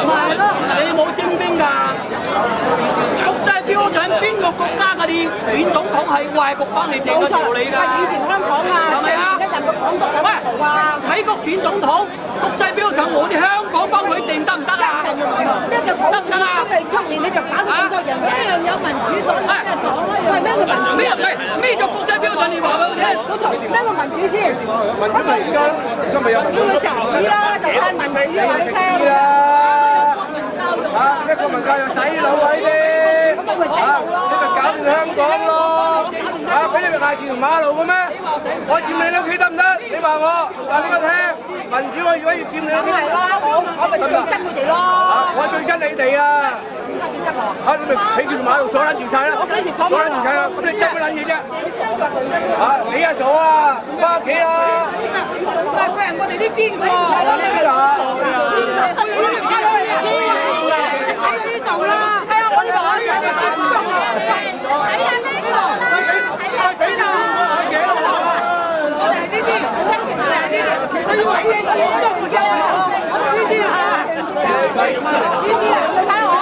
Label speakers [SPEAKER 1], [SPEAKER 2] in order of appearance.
[SPEAKER 1] 你冇徵兵㗎？國際標準邊個國家嗰啲選總統係外國幫你定嘅助理㗎？
[SPEAKER 2] 以前香港啊，
[SPEAKER 1] 係咪啊？
[SPEAKER 2] 一人個港獨有乜圖啊？
[SPEAKER 1] 美國選總統國際標準，我哋香港幫佢定得唔得啊？
[SPEAKER 2] 得唔得啊？未出現你就打到咁多人，一樣有民主黨咩黨咧？喂，咩叫民主？
[SPEAKER 1] 咩叫國際標準？你話俾我聽。
[SPEAKER 2] 冇錯，咩叫民主先？
[SPEAKER 3] 民主而家咪有民主
[SPEAKER 2] 叫佢食屎啦！就係民主話你聽。
[SPEAKER 3] 咩國民教育洗腦啊呢啲？你咪搞掂香港咯！俾你咪嗌住條馬路嘅咩？我佔你屋企得唔得？你話我話俾我聽，民主我如果要佔你屋企，
[SPEAKER 2] 係啦，我咪最憎佢哋咯。
[SPEAKER 3] 我最憎你哋啊！你咪企住條馬路阻撚住晒啦！
[SPEAKER 2] 我幾時阻
[SPEAKER 3] 撚住晒啦？咁你憎乜撚嘢啫？你啊傻啊！翻屋企啊！
[SPEAKER 2] 喂，人我哋呢邊嘅喎，係咯，你係傻㗎？喺呢度啦，係啊，我呢度可以有啲尊重啊！睇下呢度，睇下我哋係呢啲，我哋係呢啲，我以為嘅尊重啫，呢啲啊，呢啲啊，你睇我。